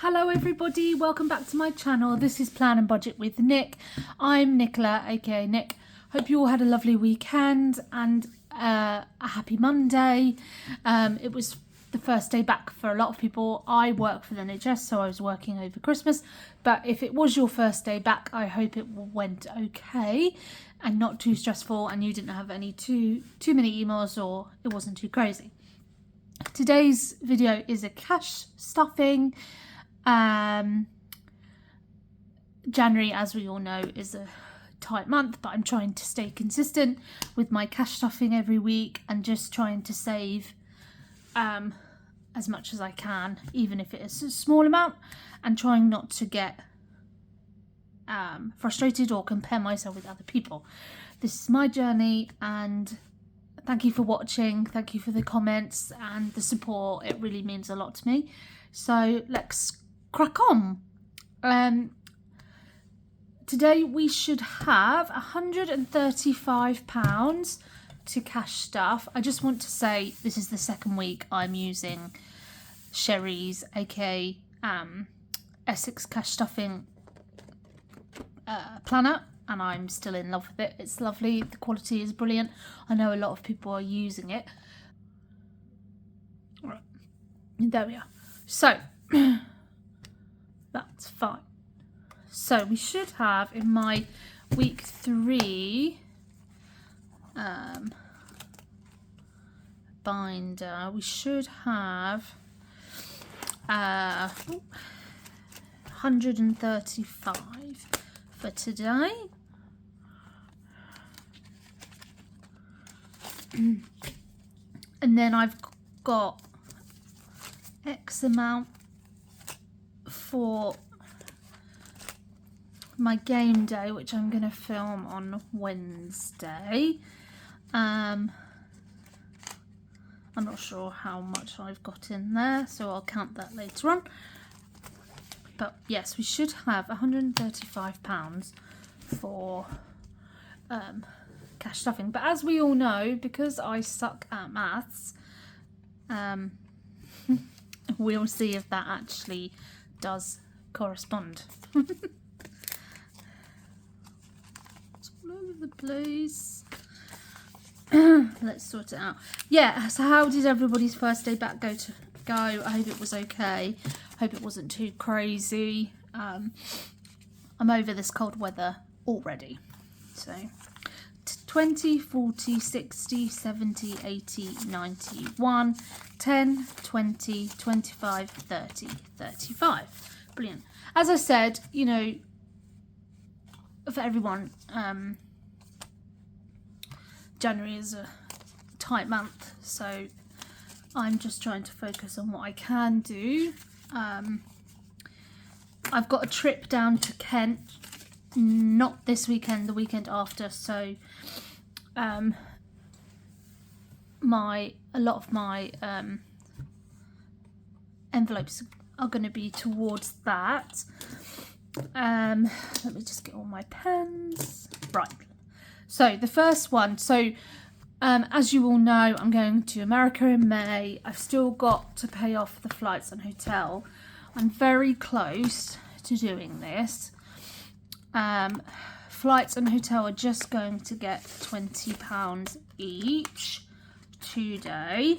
Hello everybody, welcome back to my channel. This is Plan and Budget with Nick. I'm Nicola, aka Nick. Hope you all had a lovely weekend and a happy Monday. It was the first day back for a lot of people. I work for the NHS, so I was working over Christmas. But if it was your first day back, I hope it went okay and not too stressful and you didn't have any too many emails or it wasn't too crazy. Today's video is a cash stuffing. January, as we all know, is a tight month, but I'm trying to stay consistent with my cash stuffing every week and just trying to save as much as I can, even if it is a small amount, and trying not to get frustrated or compare myself with other people. This is my journey, and thank you for watching. Thank you for the comments and the support. It really means a lot to me. So let's crack on. Today we should have £135 to cash stuff. I just want to say this is the second week I'm using Sherrie's, aka Essex cash stuffing planner, and I'm still in love with it. It's lovely, the quality is brilliant. I know a lot of people are using it. Right, there we are. So that's fine. So we should have in my week 3 binder, we should have 135 for today. And then I've got X amount for my game day, which I'm going to film on Wednesday. I'm not sure how much I've got in there, so I'll count that later on. But yes, we should have £135 for cash stuffing. But as we all know, because I suck at maths, we'll see if that actually does correspond. It's all over the place. Let's sort it out. Yeah, so how did everybody's first day back go? I hope it was okay. Hope it wasn't too crazy. I'm over this cold weather already. So 20, 40, 60, 70, 80, 91, 10, 20, 25, 30, 35. Brilliant. As I said, you know, for everyone, January is a tight month, so I'm just trying to focus on what I can do. I've got a trip down to Kent, not this weekend, the weekend after, so a lot of my envelopes are going to be towards that. Let me just get all my pens. Right, so the first one, so as you all know, I'm going to America in May. I've still got to pay off the flights and hotel. I'm very close to doing this. Flights and hotel are just going to get £20 each today.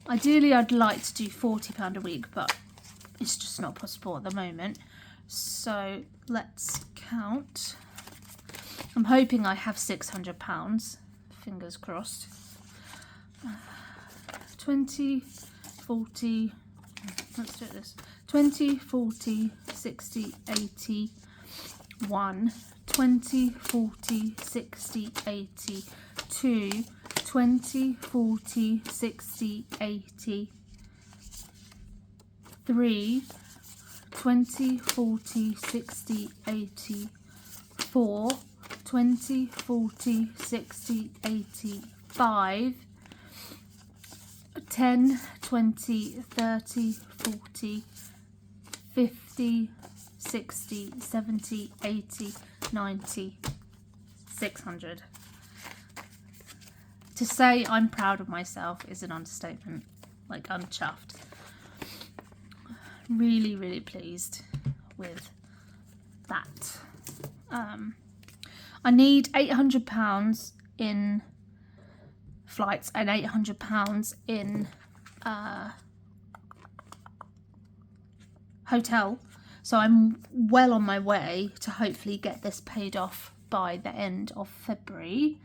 Ideally, I'd like to do £40 a week, but it's just not possible at the moment. So let's count. I'm hoping I have £600. Fingers crossed. 20, 40, let's do this. 20, 40, 60, 80, 1, 20, 40, 60, 80, 2, 20, 40, 60, 80, 3, 20, 40, 60, 80, 4, 20, 40, 60, 80, 5, 10, 20, 30, 40, 50, 60, 70, 80, 90, 600. To say I'm proud of myself is an understatement. Like, I'm chuffed. Really, really pleased with that. I need £800 in flights and £800 in hotel. So I'm well on my way to hopefully get this paid off by the end of February.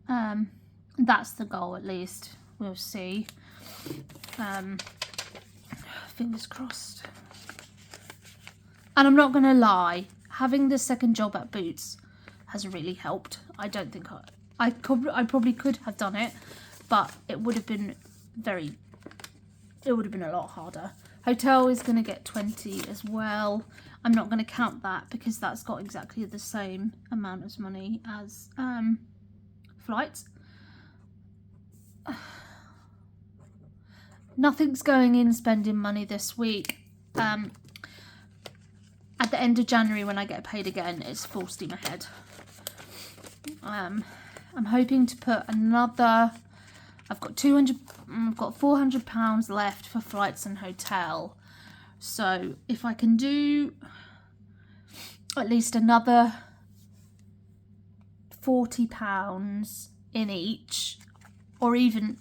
That's the goal, at least. We'll see. Fingers crossed. And I'm not going to lie, having the second job at Boots has really helped. I don't think I probably could have done it, but it would have been a lot harder. Hotel is going to get 20 as well. I'm not going to count that because that's got exactly the same amount of money as flights. Nothing's going in spending money this week. At the end of January, when I get paid again, it's full steam ahead. I'm hoping to put another. I've got £400 left for flights and hotel. So if I can do at least another £40 in each, or even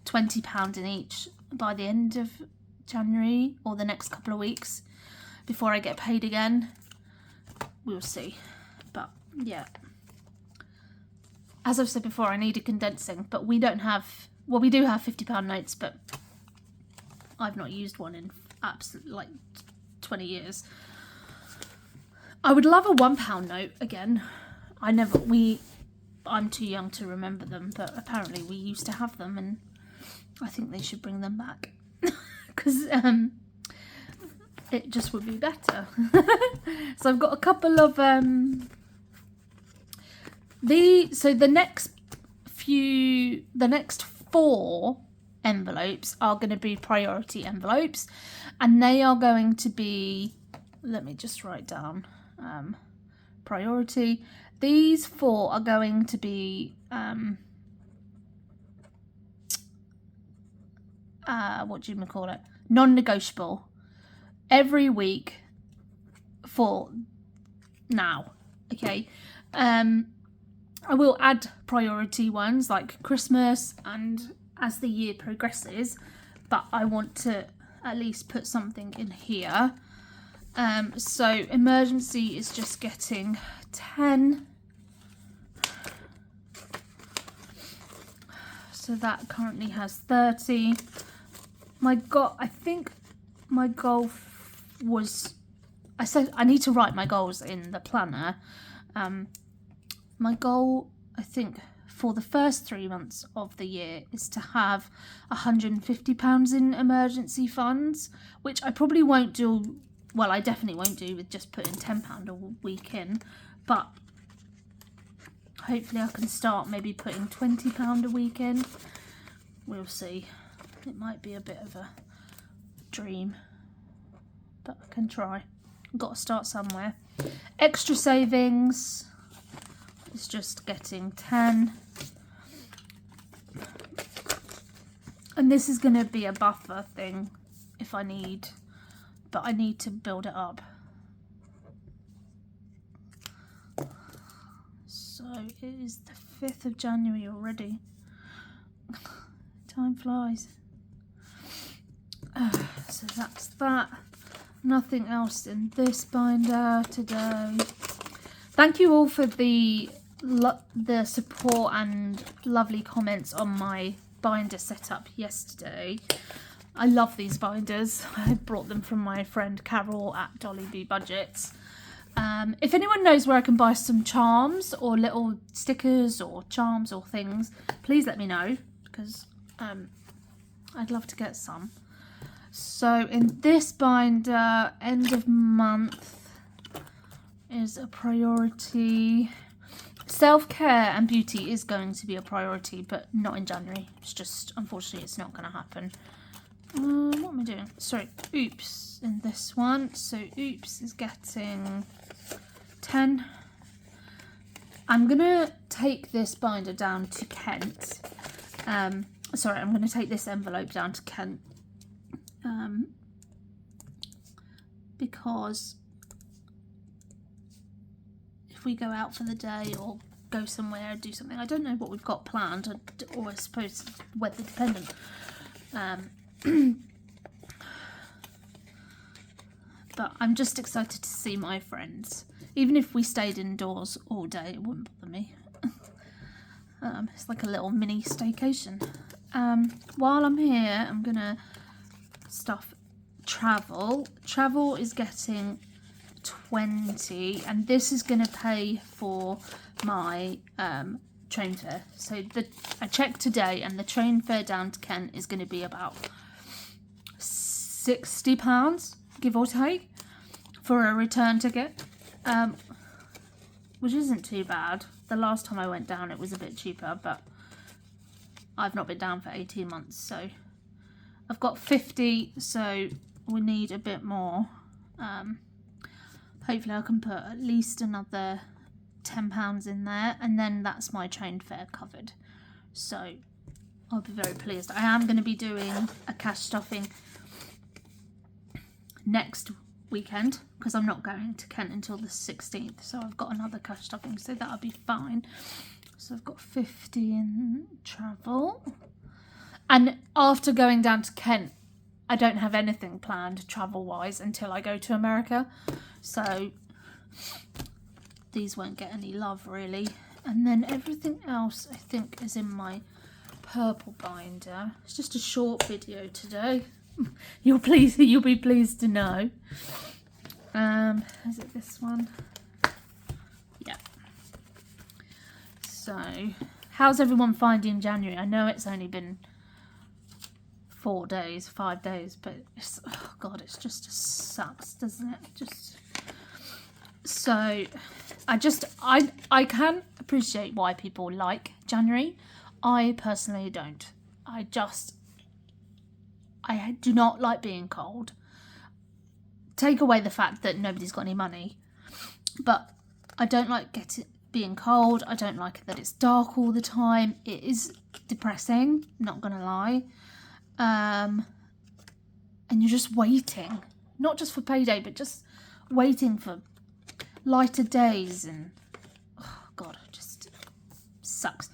£20 in each by the end of January or the next couple of weeks before I get paid again, we'll see. But yeah, as I've said before, I need a condensing, but we don't have, well, we do have £50 notes, but I've not used one in absolutely like 20 years. I would love a £1 note again. I'm too young to remember them, but apparently we used to have them, and I think they should bring them back because it just would be better. So I've got a couple of the next 4 envelopes are going to be priority envelopes, and they are going to be, let me just write down priority. These 4 are going to be what do you call it, non-negotiable every week for now. Okay, I will add priority ones like Christmas and as the year progresses, but I want to at least put something in here. So emergency is just getting 10. So that currently has 30. I think my goal was, I said I need to write my goals in the planner. My goal, I think, for the first 3 months of the year is to have £150 in emergency funds, which I probably won't do. Well, I definitely won't do with just putting £10 a week in, but hopefully I can start maybe putting £20 a week in. We'll see. It might be a bit of a dream, but I can try. I've got to start somewhere. Extra savings is just getting 10. And this is going to be a buffer thing if I need, but I need to build it up. So it is the 5th of January already. Time flies. So that's that. Nothing else in this binder today. Thank you all for the support and lovely comments on my binder setup yesterday. I love these binders. I brought them from my friend Carol at Dolly B Budgets. If anyone knows where I can buy some charms or little stickers or charms or things, please let me know, because I'd love to get some. So in this binder, end of month is a priority. Self-care and beauty is going to be a priority, but not in January. It's just, unfortunately, it's not going to happen. What am I doing? Sorry, oops in this one. So oops is getting 10. I'm going to take this binder down to Kent. sorry, I'm going to take this envelope down to Kent. Because if we go out for the day or go somewhere, do something, I don't know what we've got planned, or I suppose weather dependent. But I'm just excited to see my friends. Even if we stayed indoors all day, it wouldn't bother me. It's like a little mini staycation. While I'm here, I'm gonna stuff travel. Travel is getting 20, and this is gonna pay for my train fare. So I checked today, and the train fare down to Kent is gonna be about £60, give or take, for a return ticket, which isn't too bad. The last time I went down it was a bit cheaper, but I've not been down for 18 months, so I've got 50, so we need a bit more. Hopefully I can put at least another £10 in there, and then that's my train fare covered, so I'll be very pleased. I am going to be doing a cash stuffing next weekend because I'm not going to Kent until the 16th, so I've got another cash stuffing, so that'll be fine. So I've got 50 in travel, and after going down to Kent I don't have anything planned travel wise until I go to America, so these won't get any love really. And then everything else I think is in my purple binder. It's just a short video today. You'll be pleased to know. Is it this one? Yeah. So, how's everyone finding January? I know it's only been 5 days, but it's, oh God, it's just sucks, doesn't it? Just so, I can appreciate why people like January. I personally don't. I do not like being cold. Take away the fact that nobody's got any money, but I don't like being cold. I don't like that it's dark all the time. It is depressing, not gonna lie. And you're just waiting, not just for payday, but just waiting for lighter days, and oh God, it just sucks.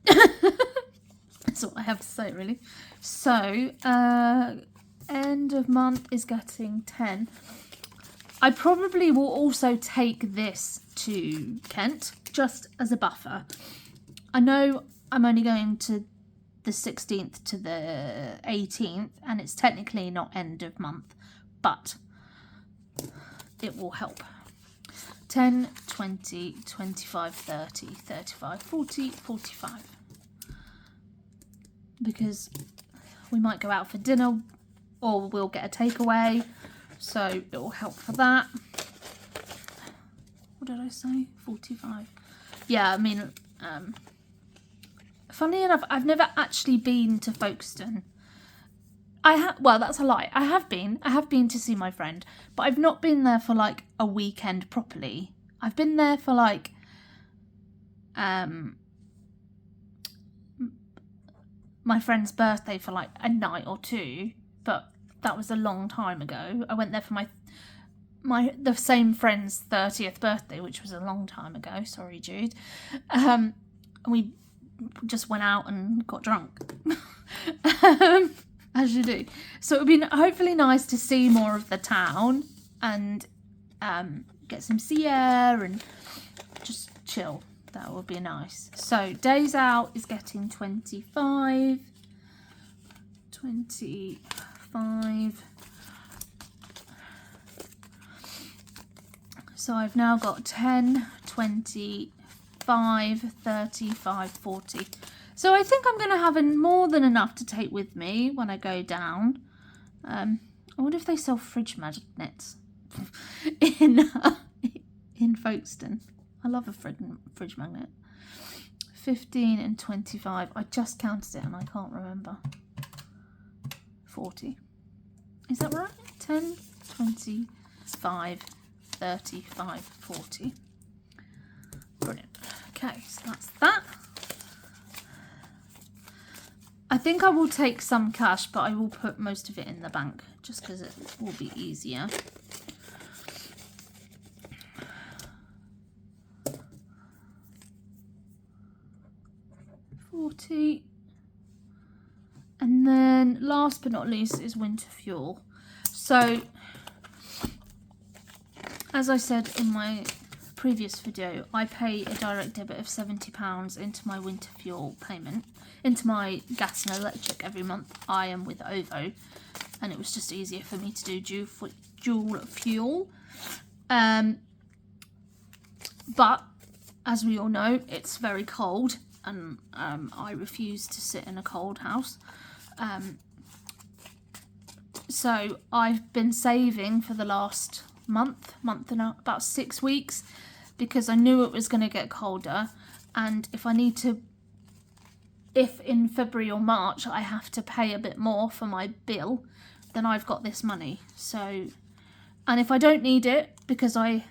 That's all I have to say really. So end of month is getting 10. I probably will also take this to Kent just as a buffer. I know I'm only going to the 16th to the 18th, and it's technically not end of month, but it will help. 10, 20, 25, 30, 35, 40, 45. Because we might go out for dinner or we'll get a takeaway, so it will help for that. What did I say? 45. Yeah, I mean, funnily enough, I've never actually been to Folkestone. Well, that's a lie. I have been to see my friend, but I've not been there for like a weekend properly. I've been there for like my friend's birthday for like a night or two, but that was a long time ago. I went there for the same friend's 30th birthday, which was a long time ago. Sorry, Jude. And we just went out and got drunk. As you do. So it would be hopefully nice to see more of the town and get some sea air and just chill. That would be nice. So days out is getting 25. So I've now got 10, 25, 35, 40. So I think I'm going to have more than enough to take with me when I go down. I wonder if they sell fridge magnets in Folkestone. I love a fridge magnet. 15 and 25. I just counted it and I can't remember. 40. Is that right? 10, 25, 35, 40. Brilliant. Okay, so that's that. I think I will take some cash, but I will put most of it in the bank just because it will be easier. $40. And then last but not least is winter fuel. So as I said in my previous video, I pay a direct debit of £70 into my winter fuel payment, into my gas and electric every month. I am with OVO, and it was just easier for me to do dual fuel. But as we all know, it's very cold, and I refuse to sit in a cold house. So I've been saving for the last month and about 6 weeks, because I knew it was going to get colder, and if in February or March I have to pay a bit more for my bill, then I've got this money. So, and if I don't need it because I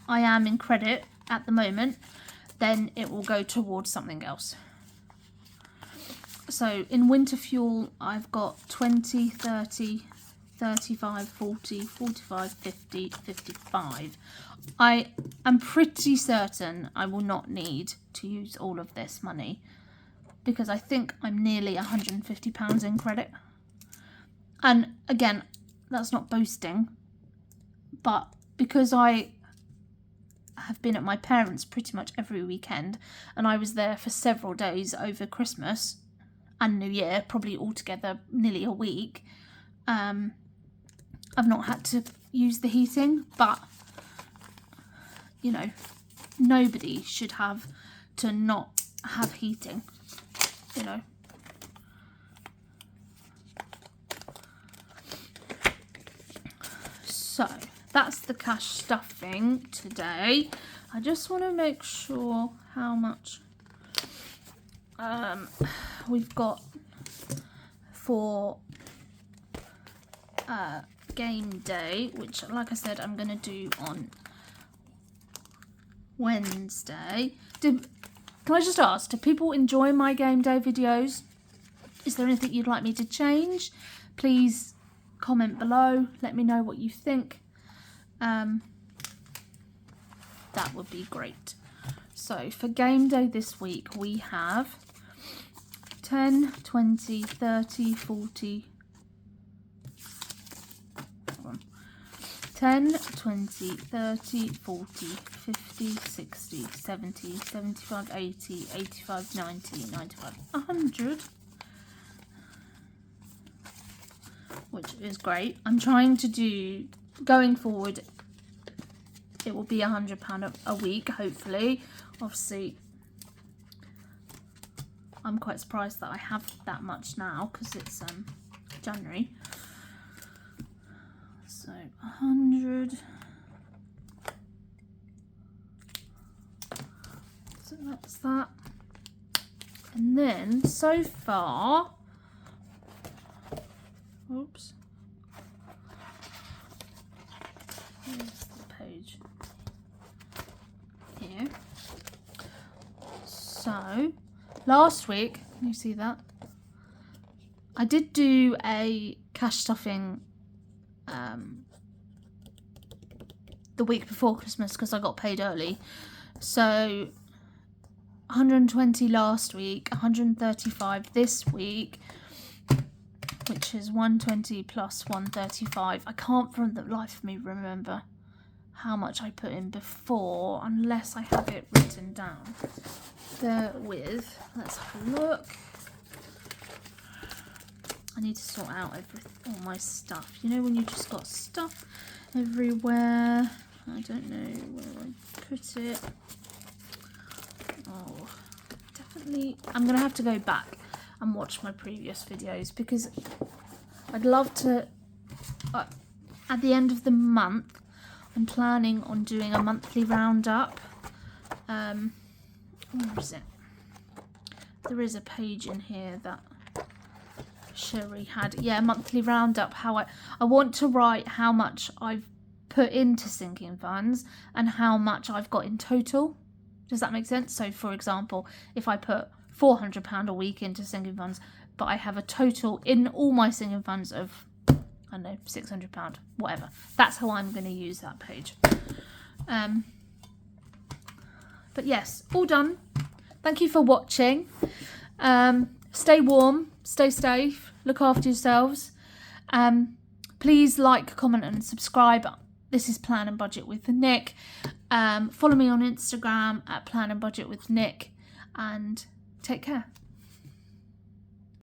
am in credit at the moment, then it will go towards something else. So in winter fuel, I've got 20, 30, 35, 40, 45, 50, 55. I am pretty certain I will not need to use all of this money, because I think I'm nearly £150 in credit. And again, that's not boasting, but because I have been at my parents' pretty much every weekend, and I was there for several days over Christmas and New Year, probably altogether nearly a week, I've not had to use the heating. But you know, nobody should have to not have heating, you know. So that's the cash stuffing today. I just want to make sure how much we've got for game day, which, like I said, I'm going to do on Wednesday. Can I just ask, do people enjoy my game day videos? Is there anything you'd like me to change? Please comment below, let me know what you think. That would be great. So for game day this week, we have 10, 20, 30, 40, 10, 20, 30, 40, 50, 60, 70, 75, 80, 85, 90, 95, 100. Which is great. I'm trying to do, going forward, it will be £100 a week, hopefully. Obviously, I'm quite surprised that I have that much now, because it's January. So 100. So that's that. And then so far, oops, here's the page here. So last week, can you see that? I did do a cash stuffing the week before Christmas, because I got paid early. So 120 last week, 135 this week, which is 120 plus 135. I can't for the life of me remember how much I put in before, unless I have it written down. Bear with, let's have a look. I need to sort out all my stuff. You know when you just got stuff everywhere? I don't know where I put it. Oh, definitely. I'm going to have to go back and watch my previous videos, because I'd love to, at the end of the month, I'm planning on doing a monthly roundup. Where is it? There is a page in here that Sherrie had. Yeah, monthly roundup. How I want to write how much I've put into sinking funds and how much I've got in total. Does that make sense? So for example, if I put £400 a week into sinking funds, but I have a total in all my sinking funds of, I don't know, £600, whatever. That's how I'm going to use that page. But yes, all done. Thank you for watching. Stay warm, stay safe, look after yourselves. Please like, comment and subscribe. This is Plan and Budget with Nick. Follow me on Instagram at Plan and Budget with Nick, and take care.